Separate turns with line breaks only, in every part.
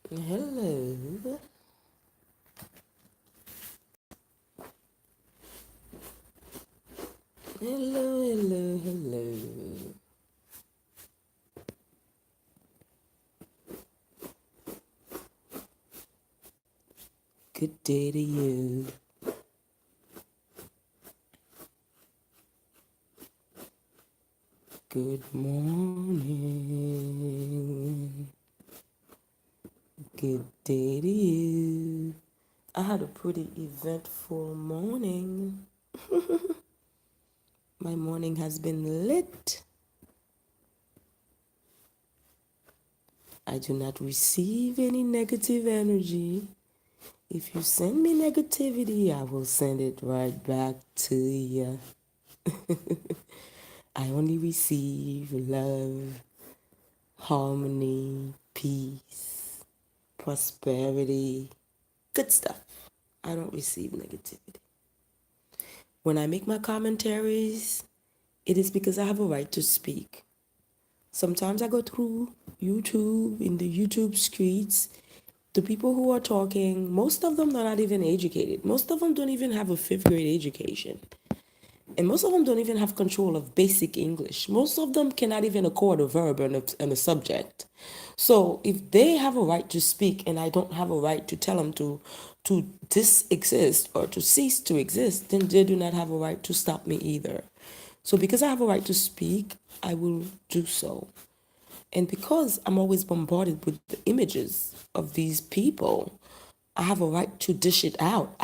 Hello. Hello, hello, hello. Good day to you. Good morning. Good day to you. I had a pretty eventful morning. My morning has been lit. I do not receive any negative energy. If you send me negativity, I will send it right back to you. I only receive love, harmony, peace, prosperity, good stuff. I don't receive negativity. When I make my commentaries, it is because I have a right to speak. Sometimes I go through YouTube, in the YouTube streets, the people who are talking, most of them are not even educated. Most of them don't even have a fifth grade education. And most of them don't even have control of basic English. Most of them cannot even accord a verb and a subject. So if they have a right to speak and I don't have a right to tell them to disexist or to cease to exist, then they do not have a right to stop me either. So because I have a right to speak, I will do so. And because I'm always bombarded with the images of these people, I have a right to dish it out.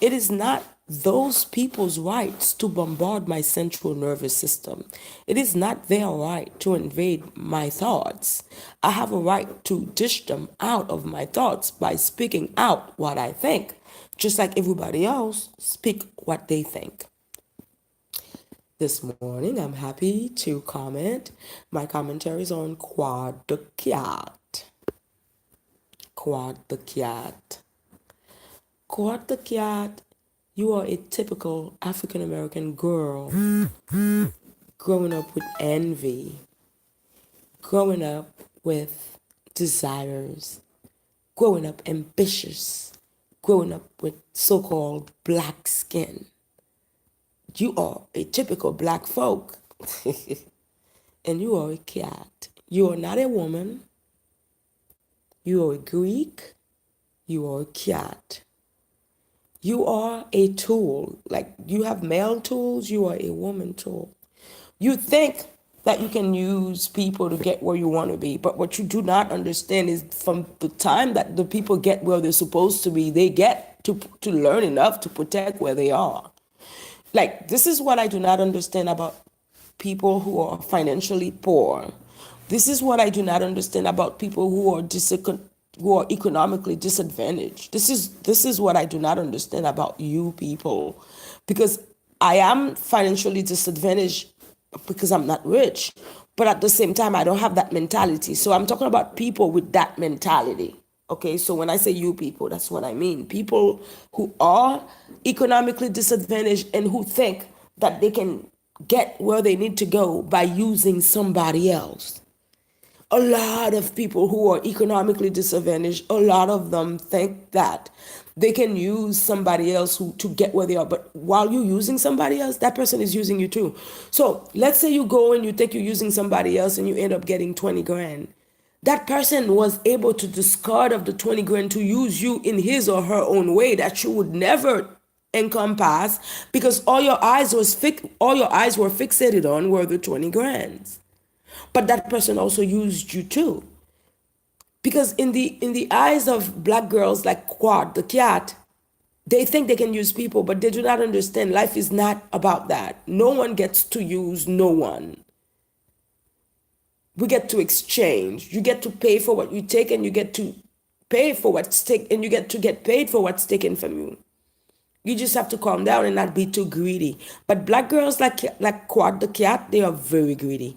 It is not those people's rights to bombard my central nervous system. It is not their right to invade my thoughts. I have a right to dish them out of my thoughts by speaking out what I think, just like everybody else speak what they think. This morning, I'm happy to comment my commentaries on Quad the Cat. Quad the Cat. Quad the Cat, you are a typical African American girl growing up with envy, growing up with desires, growing up ambitious, growing up with so called black skin. You are a typical black folk. And you are a cat. You are not a woman. You are a Greek. You are a cat. You are a tool. Like you have male tools, you are a woman tool. You think that you can use people to get where you want to be, but what you do not understand is from the time that the people get where they're supposed to be, they get to learn enough to protect where they are. Like, this is what I do not understand about people who are financially poor. This is what I do not understand about people who are economically disadvantaged. This is what I do not understand about you people, because I am financially disadvantaged because I'm not rich, but at the same time I don't have that mentality. So I'm talking about people with that mentality. Okay, so when I say you people, that's what I mean. People who are economically disadvantaged and who think that they can get where they need to go by using somebody else. A lot of people who are economically disadvantaged, a lot of them think that they can use somebody else to get where they are. But while you're using somebody else, that person is using you too. So let's say you go and you think you're using somebody else and you end up getting 20 grand. That person was able to discard of the 20 grand to use you in his or her own way that you would never encompass, because all your eyes were fixated on were the 20 grands. But that person also used you too. Because in the eyes of black girls like Quad the cat, they think they can use people, but they do not understand life is not about that. No one gets to use no one. We get to exchange. You get to pay for what you take, and you get to pay for what's taken, and you get to get paid for what's taken from you. You just have to calm down and not be too greedy. But black girls like Quad the cat, they are very greedy.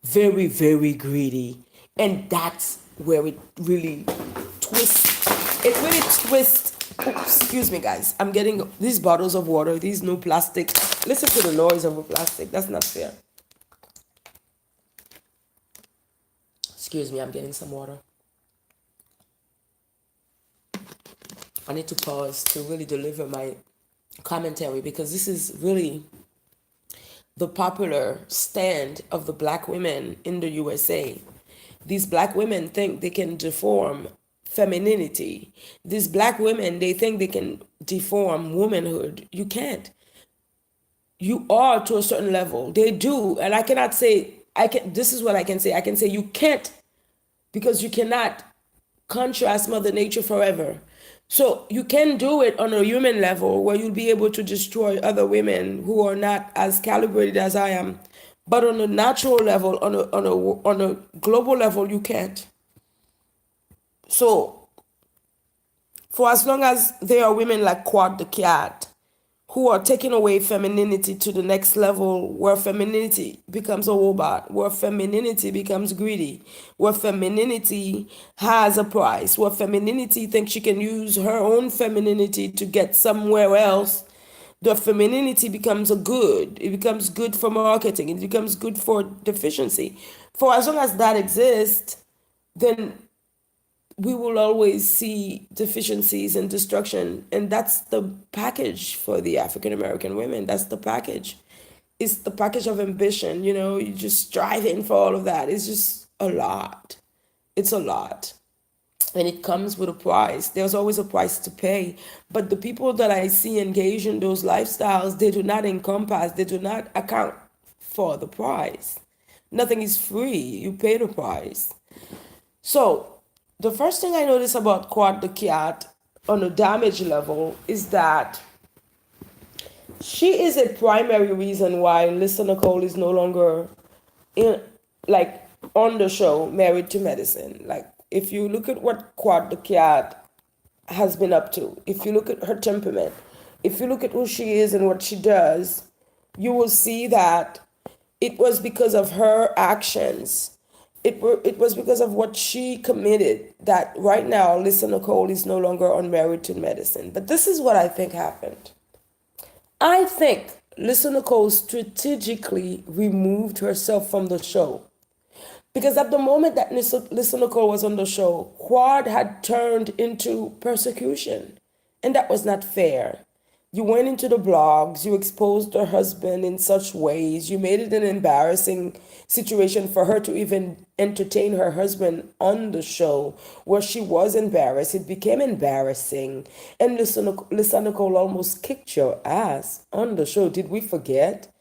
Very, very greedy. And that's where it really twists. It really twists. Oops, excuse me, guys. I'm getting these bottles of water, these new plastic. Listen to the noise of a plastic. That's not fair. Excuse me, I'm getting some water. I need to pause to really deliver my commentary because this is really the popular stand of the black women in the USA. These black women think they can deform femininity. These black women, they think they can deform womanhood. You can't. You are to a certain level. They do. And I cannot say, this is what I can say. I can say you can't because you cannot contrast Mother Nature forever. So you can do it on a human level where you'll be able to destroy other women who are not as calibrated as I am. But on a natural level, on a global level, you can't. So for as long as there are women like Quad the Cat who are taking away femininity to the next level, where femininity becomes a robot, where femininity becomes greedy, where femininity has a price, where femininity thinks she can use her own femininity to get somewhere else, the femininity becomes a good. It becomes good for marketing. It becomes good for deficiency. For as long as that exists, then we will always see deficiencies and destruction. And that's the package for the African American women. That's the package. It's the package of ambition, you're just striving for all of that. It's just a lot. It's a lot. And it comes with a price. There's always a price to pay. But the people that I see engage in those lifestyles, they do not encompass, they do not account for the price. Nothing is free. You pay the price. So the first thing I notice about Quad the Cat on a damage level is that she is a primary reason why Lisa Nicole is no longer on the show Married to Medicine. Like, if you look at what Quad the Cat has been up to, if you look at her temperament, if you look at who she is and what she does, you will see that it was because of her actions. It was because of what she committed that right now Lisa Nicole is no longer on Married to Medicine. But this is what I think happened. I think Lisa Nicole strategically removed herself from the show. Because at the moment that Lisa Nicole was on the show, Quad had turned into persecution. And that was not fair. You went into the blogs, you exposed her husband in such ways, you made it an embarrassing situation for her to even entertain her husband on the show where she was embarrassed. It became embarrassing. And Lisa Nicole almost kicked your ass on the show. Did we forget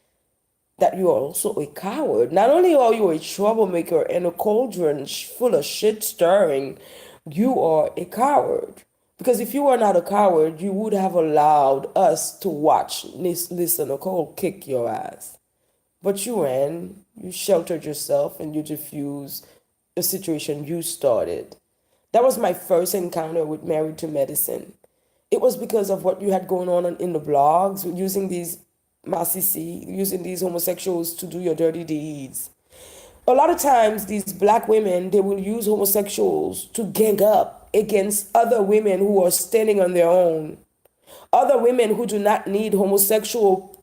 that you are also a coward? Not only are you a troublemaker and a cauldron full of shit stirring, you are a coward. Because if you were not a coward, you would have allowed us to watch Lisa Nicole kick your ass. But you ran, you sheltered yourself, and you diffused the situation you started. That was my first encounter with Married to Medicine. It was because of what you had going on in the blogs, using these using these homosexuals to do your dirty deeds. A lot of times, these black women, they will use homosexuals to gang up against other women who are standing on their own. Other women who do not need homosexual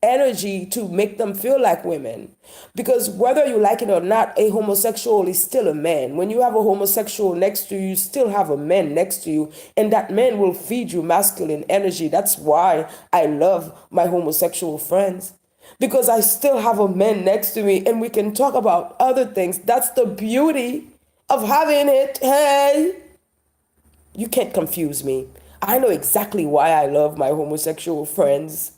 energy to make them feel like women. Because whether you like it or not, a homosexual is still a man. When you have a homosexual next to you, you still have a man next to you, and that man will feed you masculine energy. That's why I love my homosexual friends. Because I still have a man next to me and we can talk about other things. That's the beauty of having it. Hey, you can't confuse me. I know exactly why I love my homosexual friends.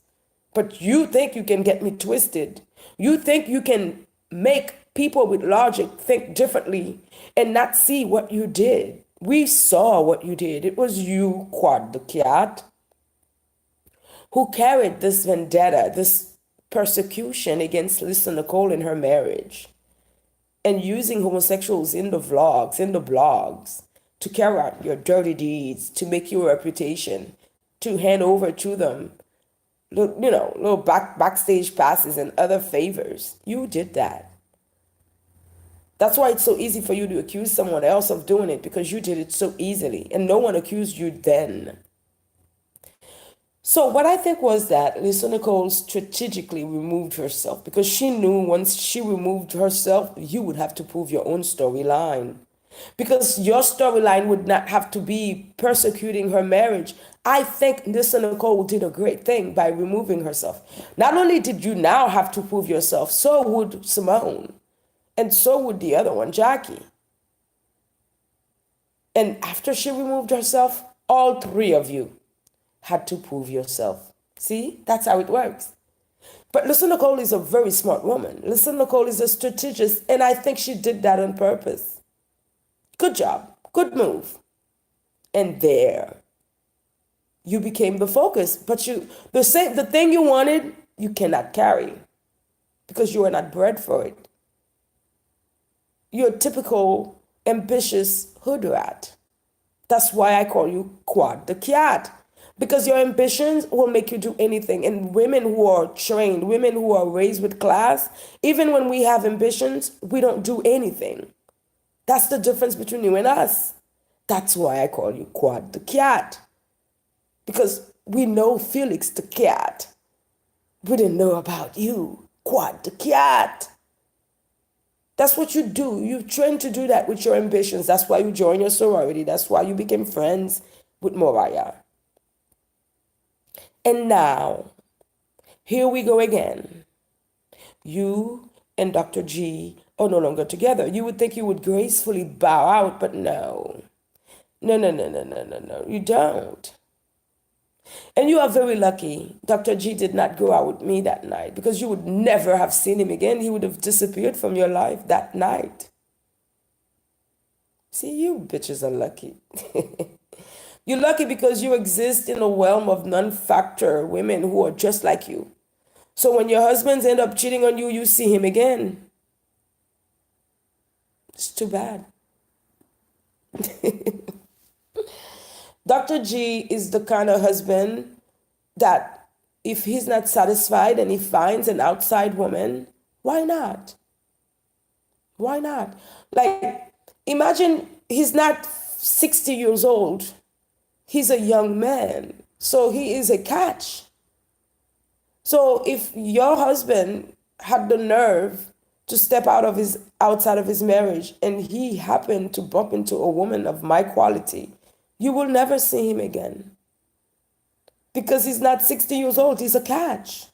But you think you can get me twisted. You think you can make people with logic think differently and not see what you did. We saw what you did. It was you, Quad the Cat, who carried this vendetta, this persecution against Lisa Nicole in her marriage, and using homosexuals in the vlogs, in the blogs, to carry out your dirty deeds, to make you a reputation, to hand over to them, little backstage passes and other favors. You did that. That's why it's so easy for you to accuse someone else of doing it, because you did it so easily and no one accused you then. So what I think was that Lisa Nicole strategically removed herself because she knew once she removed herself, you would have to prove your own storyline. Because your storyline would not have to be persecuting her marriage. I think Lisa Nicole did a great thing by removing herself. Not only did you now have to prove yourself, so would Simone. And so would the other one, Jackie. And after she removed herself, all three of you had to prove yourself. See, that's how it works. But Lisa Nicole is a very smart woman. Lisa Nicole is a strategist, and I think she did that on purpose. Good job, good move. And there, you became the focus. But the thing you wanted, you cannot carry because you are not bred for it. You're a typical ambitious hood rat. That's why I call you Quad the Cat. Because your ambitions will make you do anything. And women who are trained, women who are raised with class, even when we have ambitions, we don't do anything. That's the difference between you and us. That's why I call you Quad the Cat. Because we know Felix the Cat. We didn't know about you, Quad the Cat. That's what you do. You train to do that with your ambitions. That's why you joined your sorority. That's why you became friends with Mariah. And now, here we go again. You and Dr. G are no longer together. You would think you would gracefully bow out, but no. No. You don't. And you are very lucky. Dr. G did not go out with me that night because you would never have seen him again. He would have disappeared from your life that night. See, you bitches are lucky. You're lucky because you exist in a realm of non-factor women who are just like you. So when your husbands end up cheating on you, you see him again. It's too bad. Dr. G is the kind of husband that if he's not satisfied and he finds an outside woman, why not? Why not? Like, imagine he's not 60 years old. He's a young man. So he is a catch. So if your husband had the nerve to step outside of his marriage and he happened to bump into a woman of my quality, you will never see him again. Because he's not 60 years old, he's a catch.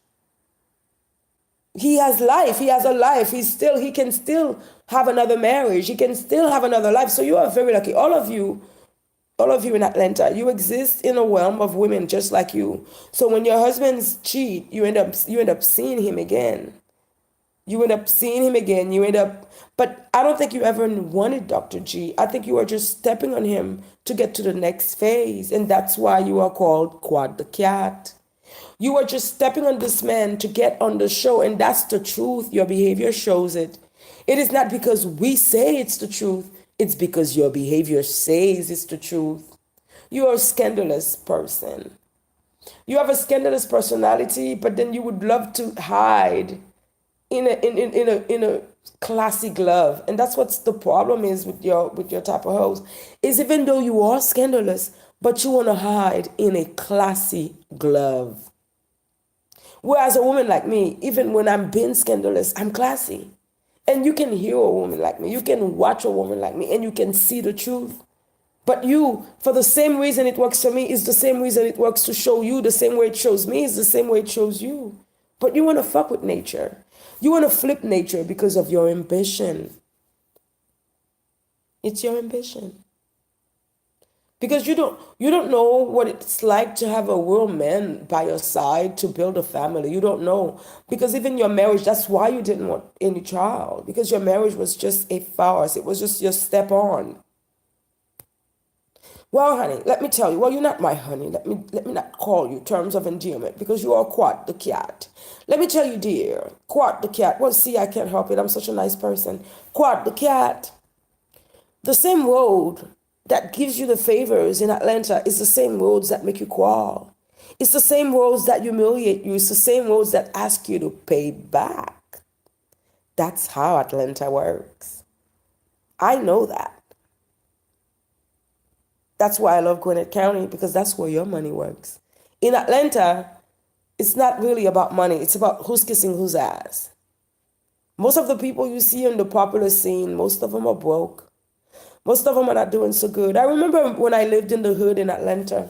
He has life, he has a life, he can still have another marriage, he can still have another life. So you are very lucky. All of you in Atlanta, you exist in a realm of women just like you. So when your husbands cheat, you end up seeing him again. But I don't think you ever wanted Dr. G. I think you are just stepping on him to get to the next phase. And that's why you are called Quad the Cat. You are just stepping on this man to get on the show. And that's the truth. Your behavior shows it. It is not because we say it's the truth. It's because your behavior says it's the truth. You are a scandalous person. You have a scandalous personality, but then you would love to hide in a classy glove. And that's what's the problem is with your type of host, is even though you are scandalous, but you want to hide in a classy glove. Whereas a woman like me, even when I'm being scandalous, I'm classy. And you can hear a woman like me, you can watch a woman like me, and you can see the truth. But you, for the same reason it works for me, is the same reason it works to show you. The same way it shows me is the same way it shows you. But you want to fuck with nature. You want to flip nature because of your ambition. It's your ambition. Because you don't know what it's like to have a real man by your side to build a family. You don't know. Because even your marriage, that's why you didn't want any child. Because your marriage was just a farce. It was just your step on. Well, honey, let me tell you. Well, you're not my honey. Let me not call you terms of endearment because you are Quad the Cat. Let me tell you, dear, Quad the Cat. Well, see, I can't help it. I'm such a nice person. Quad the Cat. The same road that gives you the favors in Atlanta is the same roads that make you quarrel. It's the same roads that humiliate you. It's the same roads that ask you to pay back. That's how Atlanta works. I know that. That's why I love Gwinnett County, because that's where your money works. In Atlanta, it's not really about money. It's about who's kissing whose ass. Most of the people you see in the popular scene, most of them are broke. Most of them are not doing so good. I remember when I lived in the hood in Atlanta.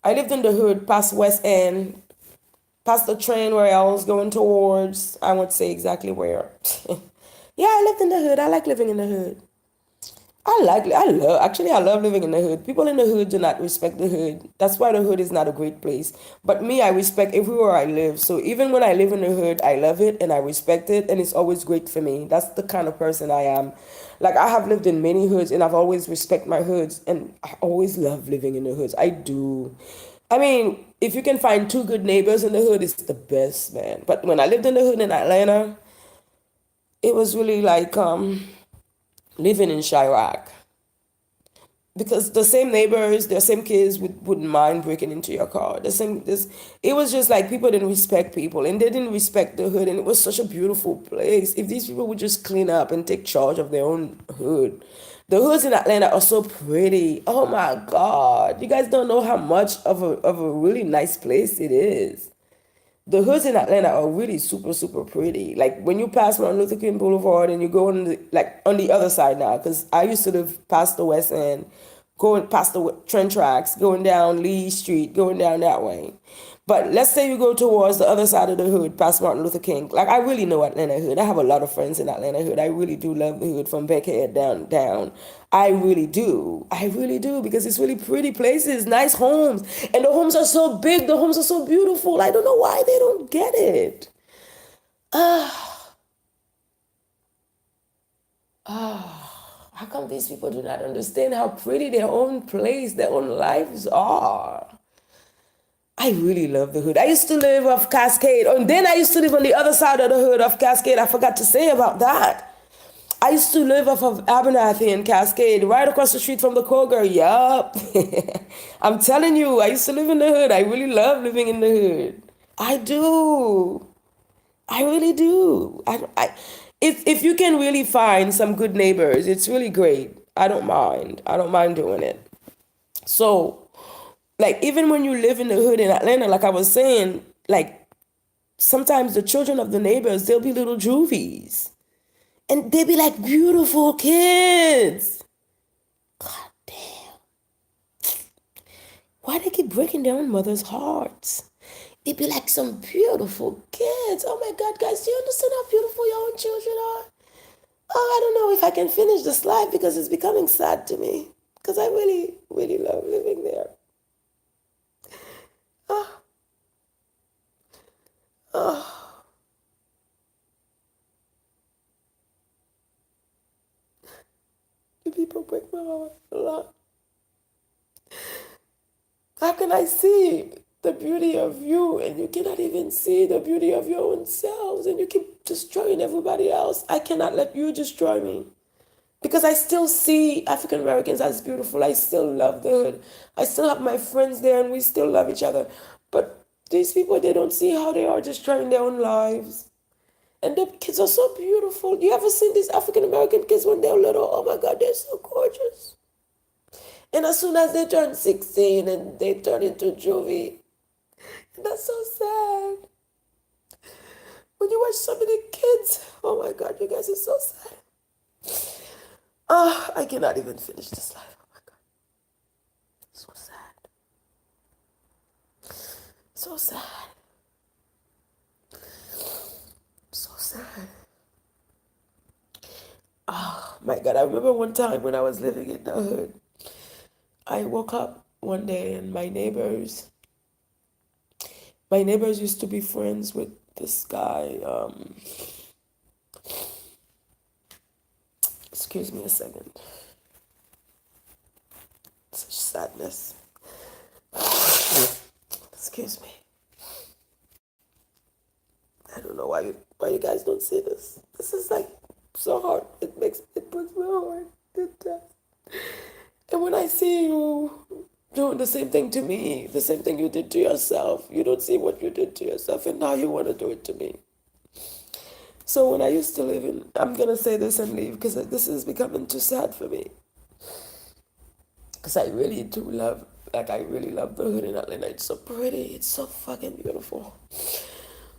I lived in the hood past West End, past the train where I was going towards. I won't say exactly where. Yeah, I lived in the hood. I like living in the hood. I love living in the hood. People in the hood do not respect the hood. That's why the hood is not a great place. But me, I respect everywhere I live. So even when I live in the hood, I love it and I respect it, and it's always great for me. That's the kind of person I am. Like, I have lived in many hoods and I've always respect my hoods, and I always love living in the hoods. I do. I mean, if you can find two good neighbors in the hood, it's the best, man. But when I lived in the hood in Atlanta, it was really like living in Chirac, because the same neighbors, the same kids wouldn't mind breaking into your car. It was just like people didn't respect people, and they didn't respect the hood, and it was such a beautiful place. If these people would just clean up and take charge of their own hood. The hoods in Atlanta are so pretty. Oh my God. You guys don't know how much of a really nice place it is. The hoods in Atlanta are really super, super pretty. Like when you pass Martin Luther King Boulevard and you go on on the other side now, because I used to live past the West End, going past the train tracks, going down Lee Street, going down that way. But let's say you go towards the other side of the hood, past Martin Luther King. Like, I really know Atlanta hood. I have a lot of friends in Atlanta hood. I really do love the hood from Beckhead down. I really do. I really do, because it's really pretty places, nice homes. And the homes are so big. The homes are so beautiful. I don't know why they don't get it. How come these people do not understand how pretty their own place, their own lives are? I really love the hood. I used to live off Cascade, and then I used to live on the other side of the hood of Cascade. I forgot to say about that. I used to live off of Abernathy and Cascade, right across the street from the Kroger. Yup. I'm telling you, I used to live in the hood. I really love living in the hood. I do. I really do. If you can really find some good neighbors, it's really great. I don't mind. I don't mind doing it. So, like, even when you live in the hood in Atlanta, like I was saying, like, sometimes the children of the neighbors, they'll be little juvies. And they be like beautiful kids. God damn. Why they keep breaking their own mother's hearts? They be like some beautiful kids. Oh my God, guys, do you understand how beautiful your own children are? Oh, I don't know if I can finish this life, because it's becoming sad to me. Because I really, really love living there. Oh, oh. You people break my heart a lot. How can I see the beauty of you and you cannot even see the beauty of your own selves, and you keep destroying everybody else? I cannot let you destroy me, because I still see African Americans as beautiful. I still love the hood. I still have my friends there and we still love each other. But these people, they don't see how they are destroying their own lives. And the kids are so beautiful. You ever seen these African American kids when they're little? Oh my God, they're so gorgeous. And as soon as they turn 16 and they turn into juvie, that's so sad. When you watch so many kids, oh my God, you guys are so sad. I cannot even finish this life. Oh my God. So sad. So sad. So sad. Oh my God. I remember one time when I was living in the hood, I woke up one day and my neighbors used to be friends with this guy. Excuse me a second. Such sadness. Excuse me. I don't know why you guys don't see this. This is like so hard. It breaks my heart. It does. And when I see you doing the same thing to me, the same thing you did to yourself, you don't see what you did to yourself, and now you want to do it to me. So when I used to live in, I'm going to say this and leave, because this is becoming too sad for me. Because I really do love Like I really love the hood in Atlanta. It's so pretty. It's so fucking beautiful.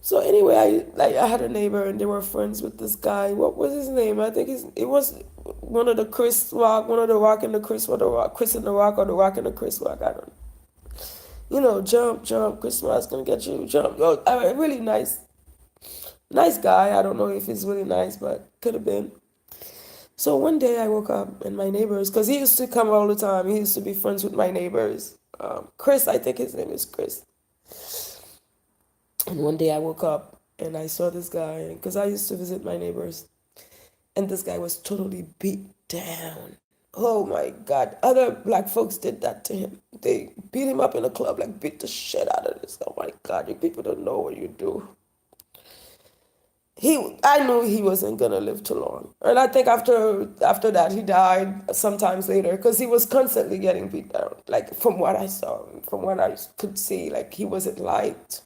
So anyway, I had a neighbor and they were friends with this guy. What was his name? I think it was one of the Chris Rock, one of the Rock and the Chris, or the Rock, Chris and the Rock, or the Rock and the Chris Rock. I don't. Jump, jump. Chris Rock's gonna get you. Jump. Oh, really nice, nice guy. I don't know if he's really nice, but could have been. So one day I woke up and my neighbors, because he used to come all the time. He used to be friends with my neighbors. Chris, I think his name is Chris. And one day I woke up and I saw this guy, because I used to visit my neighbors, and this guy was totally beat down. Oh my God. Other black folks did that to him. They beat him up in a club, like beat the shit out of this. Oh my God, you people don't know what you do. I knew he wasn't gonna live too long. And I think after that he died sometimes later because he was constantly getting beat down. Like from what I saw, from what I could see, like he wasn't liked.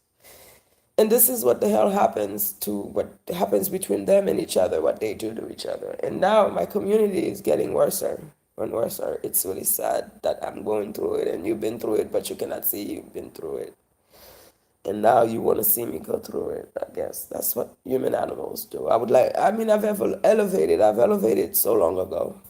And this is what the hell happens to what happens between them and each other, what they do to each other. And now my community is getting worse and worse. It's really sad that I'm going through it and you've been through it, but you cannot see you've been through it. And now you want to see me go through it. I guess that's what human animals do. I've elevated so long ago.